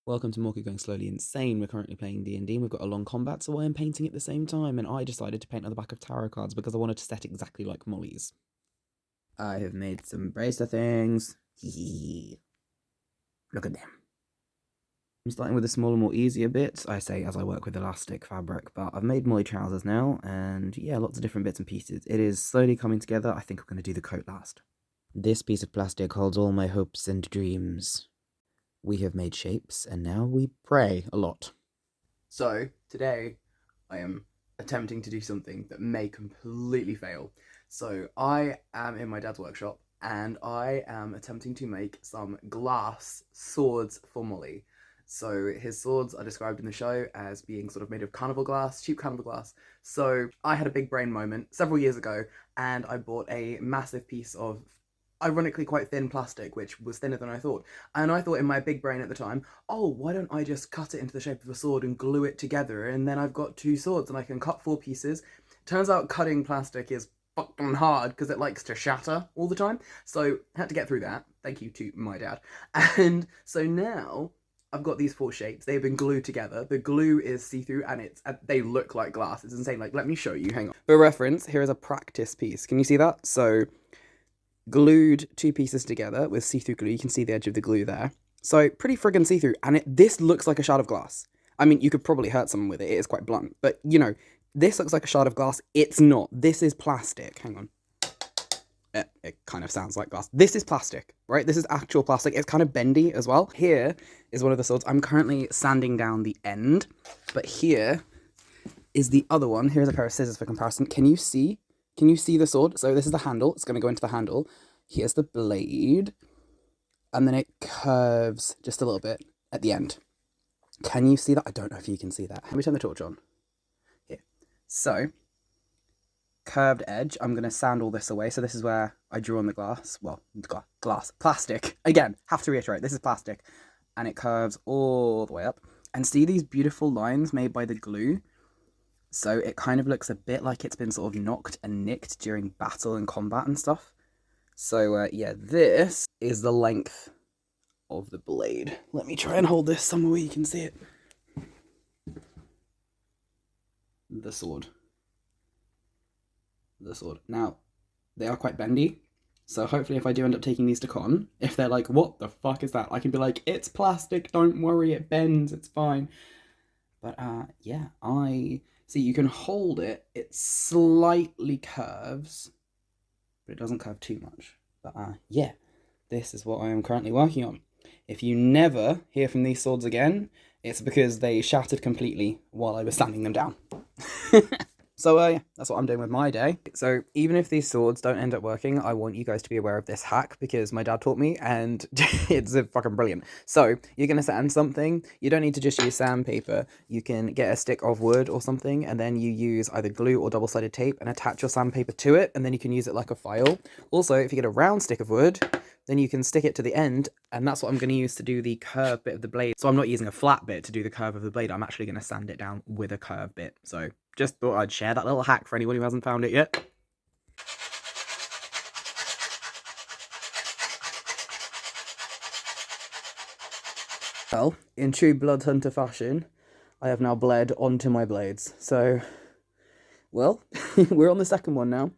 Welcome to Morky Going Slowly Insane. We're currently playing D&D and we've got a long combat, so I am painting at the same time, and I decided to paint on the back of tarot cards because I wanted to set exactly like Molly's. I have made some bracer things. Look at them. I'm starting with the smaller, more easier bits, I say as I work with elastic fabric, but I've made Molly trousers now, and yeah, lots of different bits and pieces. It is slowly coming together. I think I'm going to do the coat last. This piece of plastic holds all my hopes and dreams. We have made shapes, and now we pray a lot. So, today, I am attempting to do something that may completely fail. So, I am in my dad's workshop, and I am attempting to make some glass swords for Molly. So, his swords are described in the show as being sort of made of carnival glass, cheap carnival glass. So, I had a big brain moment several years ago, and I bought a massive piece of ironically quite thin plastic, which was thinner than I thought. And I thought in my big brain at the time, oh, why don't I just cut it into the shape of a sword and glue it together, and then I've got two swords and I can cut 4 pieces. Turns out cutting plastic is fucking hard because it likes to shatter all the time. So I had to get through that. Thank you to my dad. And so now I've got these 4 shapes. They've been glued together. The glue is see-through and they look like glass. It's insane. Like, let me show you. Hang on. For reference, here is a practice piece. Can you see that? So glued 2 pieces together with see-through glue. You can see the edge of the glue there. So pretty friggin' see-through, and this looks like a shard of glass. I mean, you could probably hurt someone with it. It is quite blunt, but you know, this looks like a shard of glass. It's not. This is plastic. Hang on. It kind of sounds like glass. This is plastic, right? This is actual plastic. It's kind of bendy as well. Here is one of the swords. I'm currently sanding down the end, but here is the other one. Here's a pair of scissors for comparison. Can you see? Can you see the sword? So this is the handle. It's going to go into the handle. Here's the blade. And then it curves just a little bit at the end. Can you see that? I don't know if you can see that. Let me turn the torch on. Here. So, curved edge. I'm going to sand all this away. So this is where I drew on the glass. Well, glass. Plastic. Again, have to reiterate. This is plastic. And it curves all the way up. And see these beautiful lines made by the glue? So it kind of looks a bit like it's been sort of knocked and nicked during battle and combat and stuff. So yeah, this is the length of the blade. Let me try and hold this somewhere where you can see it. The sword. Now, they are quite bendy. So hopefully if I do end up taking these to con, if they're like, what the fuck is that? I can be like, it's plastic, don't worry, it bends, it's fine. But yeah, see, you can hold it, it slightly curves, but it doesn't curve too much. But yeah, this is what I am currently working on. If you never hear from these swords again, it's because they shattered completely while I was sanding them down. So yeah, that's what I'm doing with my day. So even if these swords don't end up working, I want you guys to be aware of this hack because my dad taught me and it's fucking brilliant. So you're going to sand something. You don't need to just use sandpaper. You can get a stick of wood or something and then you use either glue or double-sided tape and attach your sandpaper to it and then you can use it like a file. Also, if you get a round stick of wood, then you can stick it to the end, and that's what I'm going to use to do the curved bit of the blade. So I'm not using a flat bit to do the curve of the blade, I'm actually going to sand it down with a curved bit. So just thought I'd share that little hack for anyone who hasn't found it yet. Well, in true Blood Hunter fashion, I have now bled onto my blades. So, well, we're on the second one now.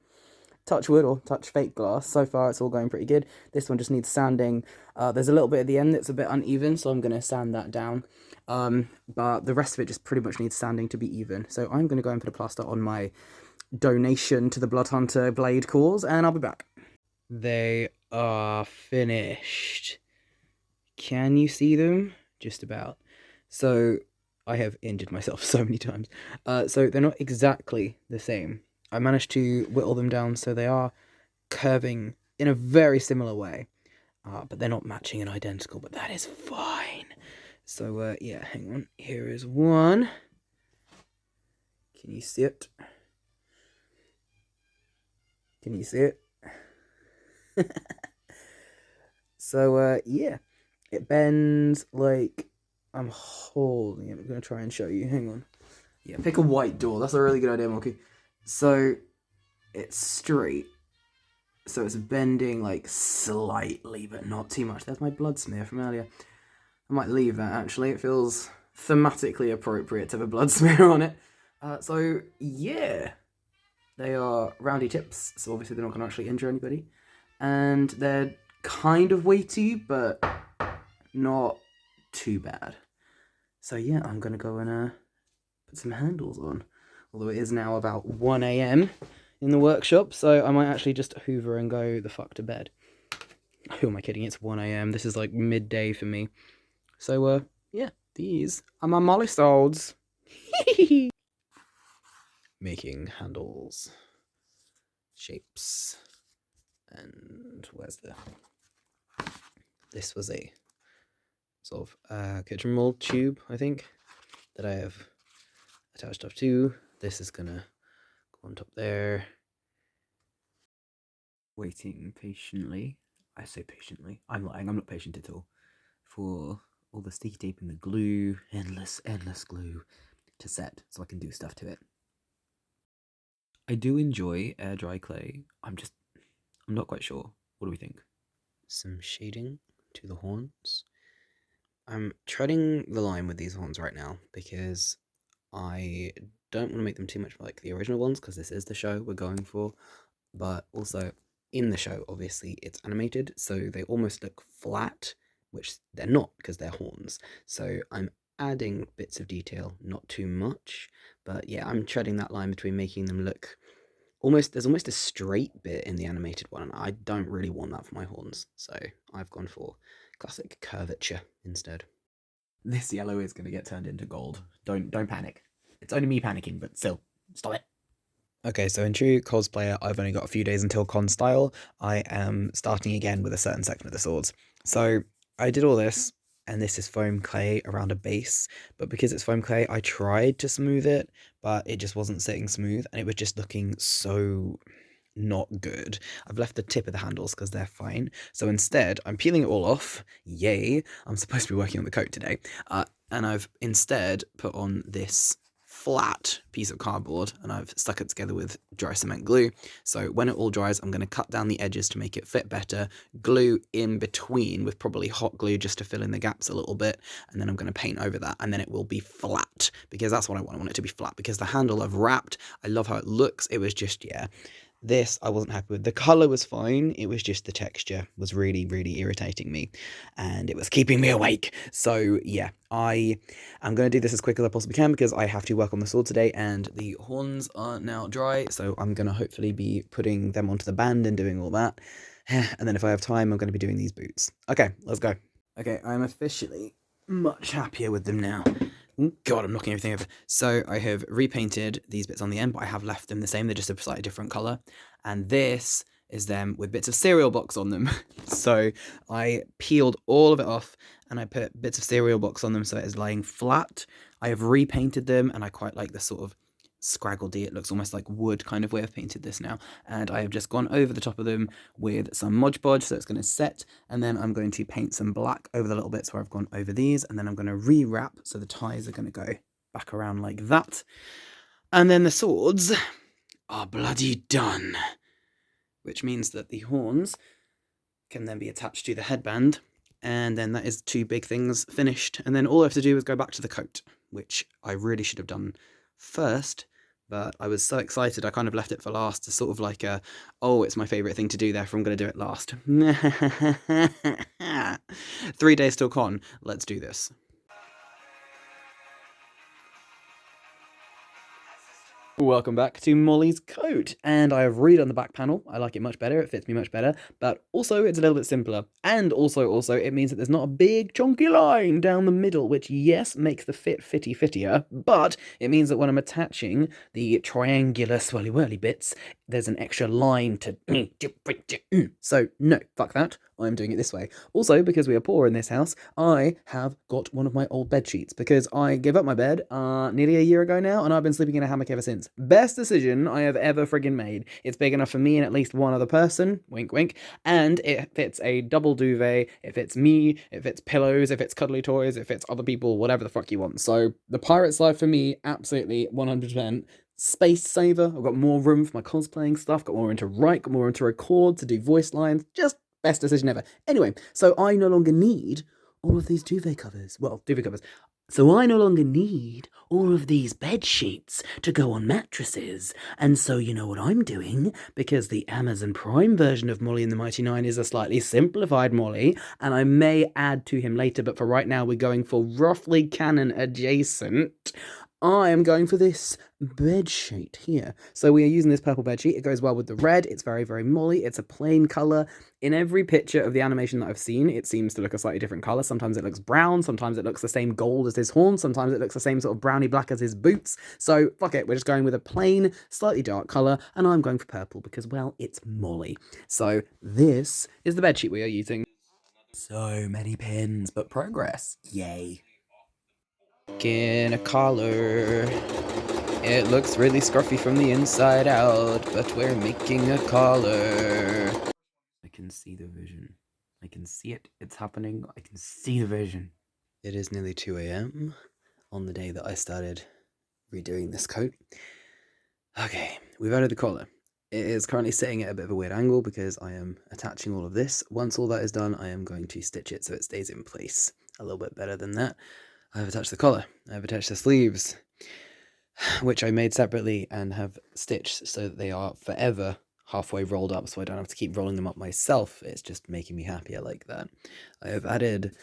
Touch wood or touch fake glass. So far, it's all going pretty good. This one just needs sanding. There's a little bit at the end that's a bit uneven, so I'm going to sand that down. But the rest of it just pretty much needs sanding to be even. So I'm going to go and put a plaster on my donation to the Blood Hunter blade cause, and I'll be back. They are finished. Can you see them? Just about. So I have injured myself so many times. So they're not exactly the same. I managed to whittle them down so they are curving in a very similar way, but they're not matching and identical, but that is fine. So, yeah, hang on. Here is one. Can you see it? Can you see it? So, yeah, it bends like I'm holding it. I'm going to try and show you. Hang on. Yeah, pick a white door. That's a really good idea, Monkey. So it's straight, so it's bending like slightly but not too much. There's my blood smear from earlier. I might leave that actually. It feels thematically appropriate to have a blood smear on it. So yeah, they are roundy tips, so obviously they're not going to actually injure anybody. And they're kind of weighty, but not too bad. So yeah, I'm going to go and put some handles on. Although it is now about 1 a.m. in the workshop, so I might actually just hoover and go the fuck to bed. Who am I kidding? It's 1 a.m. This is like midday for me. So, yeah, these are my molly swords. Making handles, shapes, and where's the... This was a sort of kitchen mold tube, I think, that I have attached up to. This is gonna go on top there. Waiting patiently. I say patiently. I'm lying, I'm not patient at all. For all the sticky tape and the glue, endless glue, to set so I can do stuff to it. I do enjoy air dry clay. I'm not quite sure. What do we think? Some shading to the horns. I'm treading the line with these horns right now because I don't want to make them too much like the original ones because this is the show we're going for, but also in the show, obviously, it's animated, so they almost look flat, which they're not because they're horns. So I'm adding bits of detail, not too much, but yeah, I'm treading that line between making them look there's almost a straight bit in the animated one, and I don't really want that for my horns, so I've gone for classic curvature instead. This yellow is going to get turned into gold. Don't panic. It's only me panicking, but still, stop it. Okay, so in true cosplayer, I've only got a few days until con style. I am starting again with a certain section of the swords. So I did all this, and this is foam clay around a base, but because it's foam clay, I tried to smooth it, but it just wasn't sitting smooth, and it was just looking so not good. I've left the tip of the handles because they're fine. So instead, I'm peeling it all off. Yay! I'm supposed to be working on the coat today. And I've instead put on this flat piece of cardboard and I've stuck it together with dry cement glue. So when it all dries, I'm going to cut down the edges to make it fit better, glue in between with probably hot glue just to fill in the gaps a little bit, and then I'm going to paint over that, and then it will be flat because that's what I want. I want it to be flat because the handle I've wrapped, I love how it looks. It was just, yeah. This I wasn't happy with. The colour was fine, it was just the texture was really, really irritating me, and it was keeping me awake. So yeah, I am going to do this as quick as I possibly can because I have to work on the sword today, and the horns are now dry, so I'm going to hopefully be putting them onto the band and doing all that. And then if I have time, I'm going to be doing these boots. Okay, let's go. Okay, I'm officially much happier with them now. God, I'm knocking everything over. So I have repainted these bits on the end, but I have left them the same. They're just a slightly different colour. And this is them with bits of cereal box on them. So I peeled all of it off and I put bits of cereal box on them so it is lying flat. I have repainted them and I quite like the sort of scraggledy, it looks almost like wood kind of way I've painted this now, and I have just gone over the top of them with some Mod Podge so it's going to set, and then I'm going to paint some black over the little bits where I've gone over these, and then I'm going to rewrap so the ties are going to go back around like that, and then the swords are bloody done, which means that the horns can then be attached to the headband, and then that is two big things finished, and then all I have to do is go back to the coat, which I really should have done first, but I was so excited I kind of left it for last, as sort of like a, oh, it's my favourite thing to do, therefore I'm going to do it last. 3 days till con, let's do this. Welcome back to Molly's coat, and I have redone the back panel. I like it much better, it fits me much better, but also it's a little bit simpler, and also it means that there's not a big chunky line down the middle, which yes, makes the fit fittier, but it means that when I'm attaching the triangular swirly whirly bits, there's an extra line to... So no, fuck that, I'm doing it this way. Also, because we are poor in this house, I have got one of my old bed sheets, because I gave up my bed nearly a year ago now, and I've been sleeping in a hammock ever since. Best decision I have ever friggin' made. It's big enough for me and at least one other person, wink wink, and it fits a double duvet, it fits me, it fits pillows, it fits cuddly toys, it fits other people, whatever the fuck you want. So, the pirate's life for me, absolutely 100%. Space saver, I've got more room for my cosplaying stuff, got more room to write, got more room to record, to do voice lines, just best decision ever. Anyway, so I no longer need all of these duvet covers. Well, duvet covers. So I no longer need all of these bed sheets to go on mattresses. And so you know what I'm doing? Because the Amazon Prime version of Molly and the Mighty Nein is a slightly simplified Molly, and I may add to him later, but for right now we're going for roughly canon adjacent. I am going for this bed sheet here. So we are using this purple bed sheet. It goes well with the red. It's very, very Molly. It's a plain color. In every picture of the animation that I've seen, it seems to look a slightly different color. Sometimes it looks brown. Sometimes it looks the same gold as his horns. Sometimes it looks the same sort of browny black as his boots. So fuck it. We're just going with a plain, slightly dark color. And I'm going for purple because, well, it's Molly. So this is the bed sheet we are using. So many pins, but progress. Yay. In a collar. It looks really scruffy from the inside out, but we're making a collar. I can see the vision. I can see it. It's happening. I can see the vision. It is nearly 2 a.m. on the day that I started redoing this coat. Okay, we've added the collar. It is currently sitting at a bit of a weird angle because I am attaching all of this. Once all that is done, I am going to stitch it so it stays in place a little bit better than that. I've attached the collar. I've attached the sleeves, which I made separately and have stitched so that they are forever halfway rolled up, so I don't have to keep rolling them up myself. It's just making me happier like that. I have added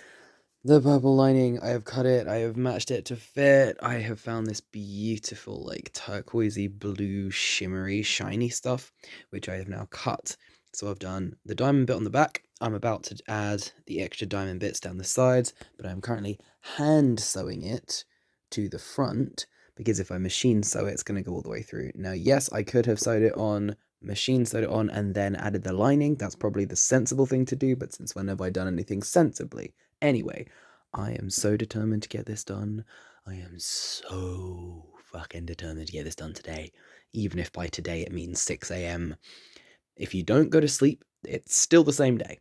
the purple lining. I have cut it. I have matched it to fit. I have found this beautiful, like, turquoisey blue, shimmery, shiny stuff, which I have now cut. So I've done the diamond bit on the back. I'm about to add the extra diamond bits down the sides, but I'm currently hand sewing it to the front, because if I machine sew it, it's going to go all the way through. Now, yes, I could have sewed it on, machine sewed it on, and then added the lining. That's probably the sensible thing to do, but since when have I done anything sensibly? Anyway, I am so determined to get this done. I am so fucking determined to get this done today, even if by today it means 6 a.m. If you don't go to sleep, it's still the same day.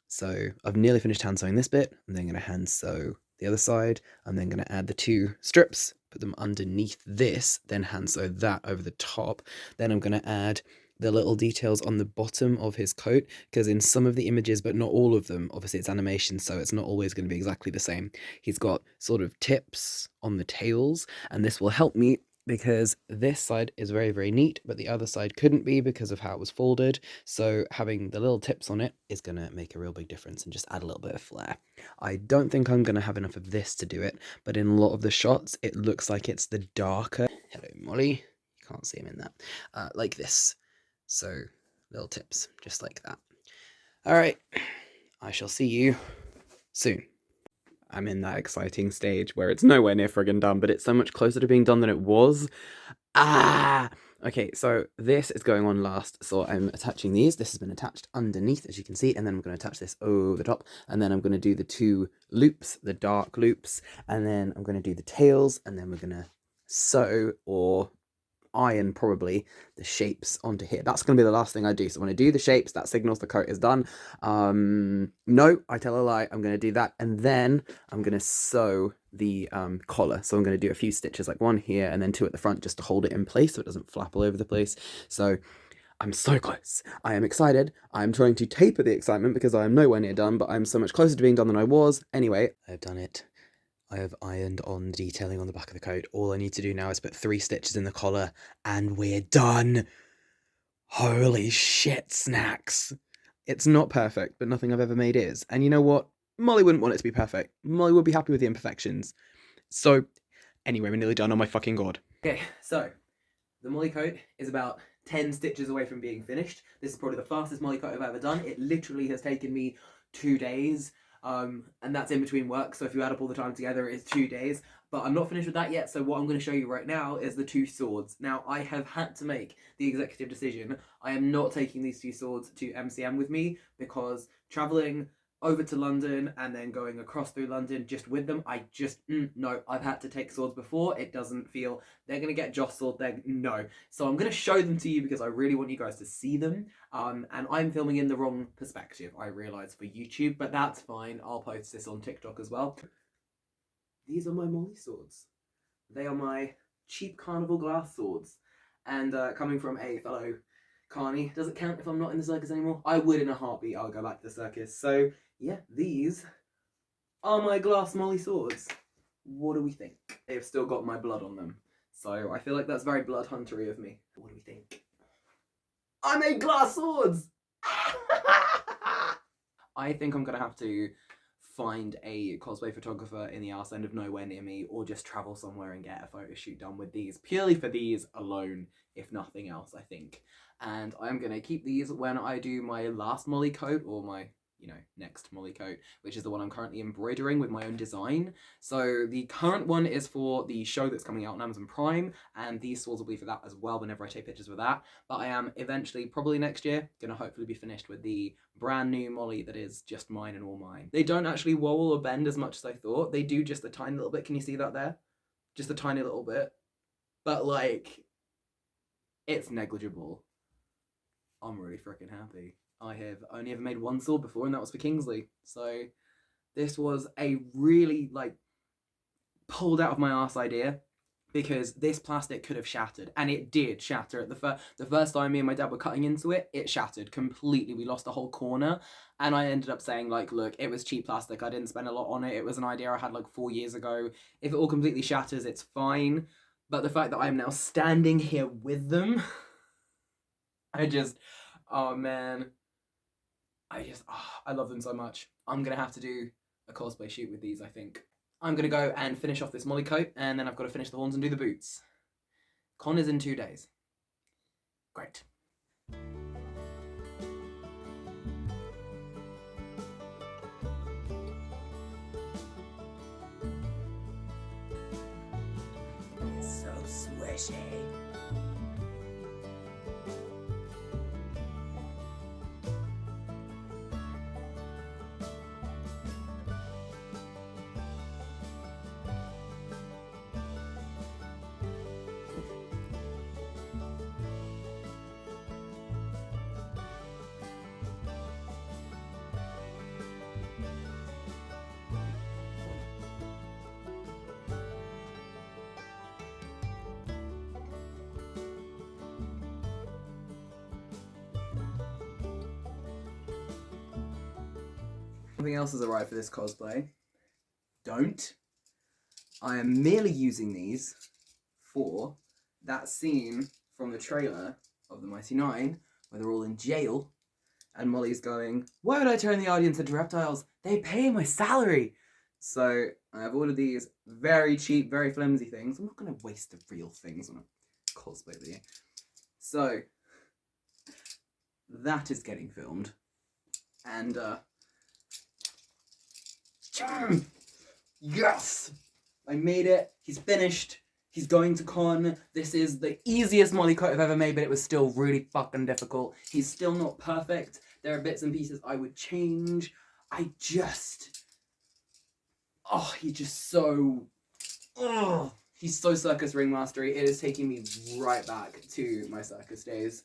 So I've nearly finished hand sewing this bit. I'm then going to hand sew the other side. I'm then going to add the 2 strips, put them underneath this, then hand sew that over the top. Then I'm going to add the little details on the bottom of his coat, because in some of the images, but not all of them, obviously it's animation, so it's not always going to be exactly the same. He's got sort of tips on the tails, and this will help me because this side is very, very neat, but the other side couldn't be because of how it was folded. So having the little tips on it is going to make a real big difference and just add a little bit of flair. I don't think I'm going to have enough of this to do it, but in a lot of the shots, it looks like it's the darker. Hello, Molly. You can't see him in that. Like this. So little tips, just like that. All right. I shall see you soon. I'm in that exciting stage where it's nowhere near friggin' done, but it's so much closer to being done than it was. Okay, so this is going on last, so I'm attaching these. This has been attached underneath, as you can see, and then I'm going to attach this over the top, and then I'm going to do the 2 loops, the dark loops, and then I'm going to do the tails, and then we're going to sew or iron probably the shapes onto here. That's going to be the last thing I do. So when I do the shapes, that signals the coat is done. No, I tell a lie. I'm going to do that, and then I'm going to sew the collar. So I'm going to do a few stitches, like 1 here and then 2 at the front, just to hold it in place so it doesn't flap all over the place. So I'm so close. I am excited. I'm trying to taper the excitement because I am nowhere near done, but I'm so much closer to being done than I was. Anyway, I've done it. I have ironed on the detailing on the back of the coat. All I need to do now is put 3 stitches in the collar, and we're done. Holy shit, snacks. It's not perfect, but nothing I've ever made is. And you know what? Molly wouldn't want it to be perfect. Molly would be happy with the imperfections. So, anyway, we're nearly done. Oh my fucking god. Okay, so, the Molly coat is about 10 stitches away from being finished. This is probably the fastest Molly coat I've ever done. It literally has taken me 2 days. And that's in between work, so if you add up all the time together, it's 2 days. But I'm not finished with that yet, so what I'm going to show you right now is the 2 swords. Now, I have had to make the executive decision. I am not taking these 2 swords to MCM with me, because travelling over to London and then going across through London just with them, I just, no, I've had to take swords before. It doesn't feel, they're going to get jostled, no. So I'm going to show them to you because I really want you guys to see them. And I'm filming in the wrong perspective, I realise, for YouTube, but that's fine. I'll post this on TikTok as well. These are my Molly swords. They are my cheap carnival glass swords. And coming from a fellow carny, does it count if I'm not in the circus anymore? I would in a heartbeat. I'll go back to the circus. So yeah, these are my glass molly swords. What do we think? They've still got my blood on them. So I feel like that's very blood huntery of me. What do we think? I made glass swords! I think I'm gonna have to find a cosplay photographer in the arse end of nowhere near me, or just travel somewhere and get a photo shoot done with these, purely for these alone, if nothing else, I think. And I'm gonna keep these when I do my last molly coat, or my, next molly coat, which is the one I'm currently embroidering with my own design. So the current one is for the show that's coming out on Amazon Prime, and these swords will be for that as well whenever I take pictures with that. But I am eventually, probably next year, gonna hopefully be finished with the brand new molly that is just mine and all mine. They don't actually wobble or bend as much as I thought. They do just a tiny little bit. Can you see that there? Just a tiny little bit. But like, it's negligible. I'm really freaking happy. I have only ever made one sword before, and that was for Kingsley. So this was a really, pulled out of my arse idea, because this plastic could have shattered, and it did shatter. The first time me and my dad were cutting into it, it shattered completely. We lost a whole corner, and I ended up saying, look, it was cheap plastic. I didn't spend a lot on it. It was an idea I had 4 years ago. If it all completely shatters, it's fine. But the fact that I am now standing here with them, oh man. I love them so much. I'm gonna have to do a cosplay shoot with these, I think. I'm gonna go and finish off this molly coat, and then I've got to finish the horns and do the boots. Con is in 2 days. Great. It's so swishy. Something else has arrived for this cosplay. Don't. I am merely using these for that scene from the trailer of the Mighty Nein, where they're all in jail, and Molly's going, "Why would I turn the audience into reptiles? They pay my salary!" So I have ordered these very cheap, very flimsy things. I'm not going to waste the real things on a cosplay video. So that is getting filmed. And, yes! I made it. He's finished. He's going to con. This is the easiest molly coat I've ever made, but it was still really fucking difficult. He's still not perfect. There are bits and pieces I would change. He's just so... he's so circus ringmastery. It is taking me right back to my circus days.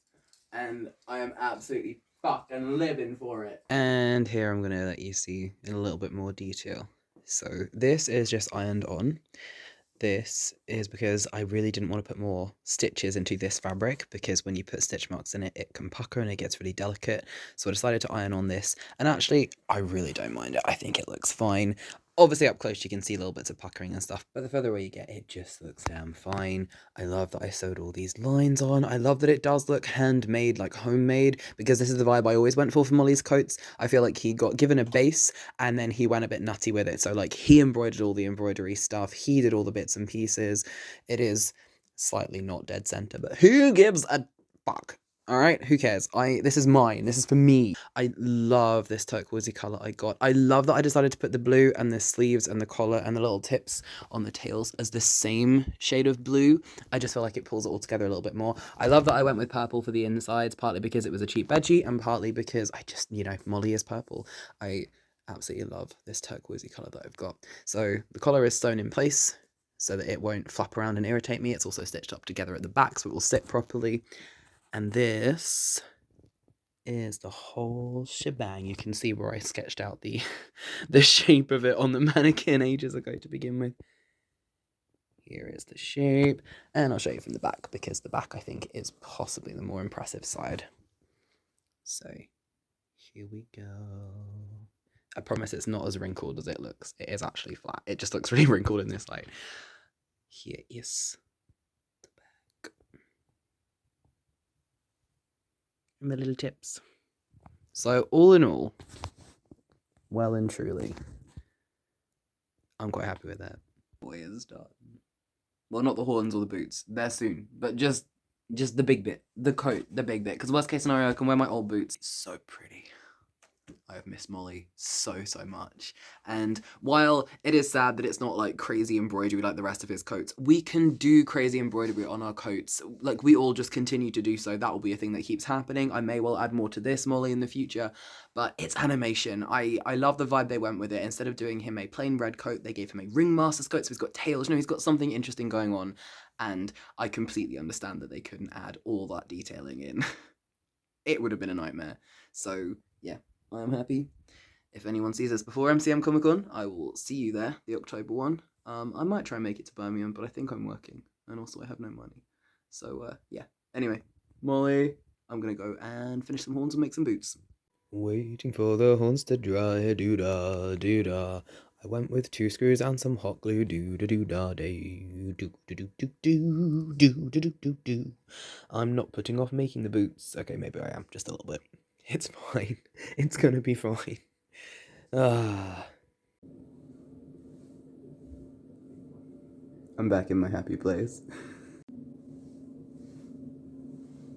And I am absolutely fucking living for it. And here I'm going to let you see in a little bit more detail. So this is just ironed on. This is because I really didn't want to put more stitches into this fabric, because when you put stitch marks in it, it can pucker and it gets really delicate. So I decided to iron on this, and actually, I really don't mind it. I think it looks fine. Obviously, up close, you can see little bits of puckering and stuff, but the further away you get, it just looks damn fine. I love that I sewed all these lines on. I love that it does look handmade, like homemade, because this is the vibe I always went for Molly's coats. I feel like he got given a base, and then he went a bit nutty with it. So, he embroidered all the embroidery stuff. He did all the bits and pieces. It is slightly not dead center, but who gives a fuck? All right, who cares? This is mine. This is for me. I love this turquoisey color I got. I love that I decided to put the blue and the sleeves and the collar and the little tips on the tails as the same shade of blue. I just feel like it pulls it all together a little bit more. I love that I went with purple for the insides, partly because it was a cheap bedsheet and partly because I just, Molly is purple. I absolutely love this turquoisey color that I've got. So the collar is sewn in place so that it won't flap around and irritate me. It's also stitched up together at the back so it will sit properly. And this is the whole shebang. You can see where I sketched out the shape of it on the mannequin ages ago to begin with. Here is the shape, and I'll show you from the back, because the back I think is possibly the more impressive side. So here we go. I promise it's not as wrinkled as it looks. It is actually flat. It just looks really wrinkled in this light. Here is the back. And the little tips. So all in all, well and truly, I'm quite happy with that. Boy is done. Well, not the horns or the boots. They're soon. But just the big bit. The coat, the big bit. Because worst case scenario, I can wear my old boots. So pretty. I have missed Molly so much. And while it is sad that it's not like crazy embroidery like the rest of his coats, we can do crazy embroidery on our coats. Like, we all just continue to do so. That will be a thing that keeps happening. I may well add more to this Molly in the future, but it's animation. I love the vibe they went with it. Instead of doing him a plain red coat, they gave him a ringmaster's coat, so he's got tails. You know, he's got something interesting going on, and I completely understand that they couldn't add all that detailing in. It would have been a nightmare. So, yeah. I am happy. If anyone sees us before MCM Comic Con, I will see you there, the October one. I might try and make it to Birmingham, but I think I'm working, and also I have no money. So, yeah. Anyway, Molly, I'm gonna go and finish some horns and make some boots. Waiting for the horns to dry, doo-da, doo-da. I went with 2 screws and some hot glue, doo-da-doo-da-day, doo-da-doo-doo-doo, I'm not putting off making the boots. Okay, maybe I am, just a little bit. It's fine. It's gonna be fine. I'm back in my happy place.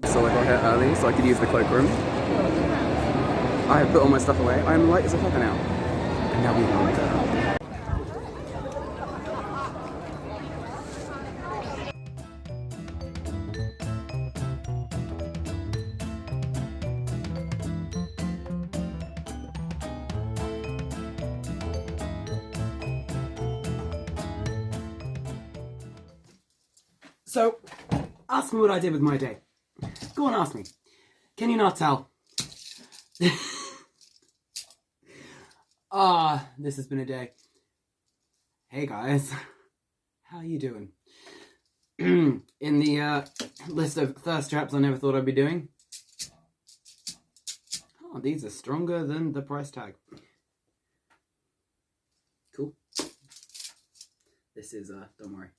So I got here early so I could use the cloakroom. I have put all my stuff away. I am light as a feather now. And now we go. So, ask me what I did with my day. Go on, ask me. Can you not tell? This has been a day. Hey guys, how you doing? In the list of thirst traps I never thought I'd be doing. Oh, these are stronger than the price tag. Cool. This is, don't worry.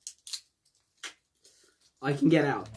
I can get out.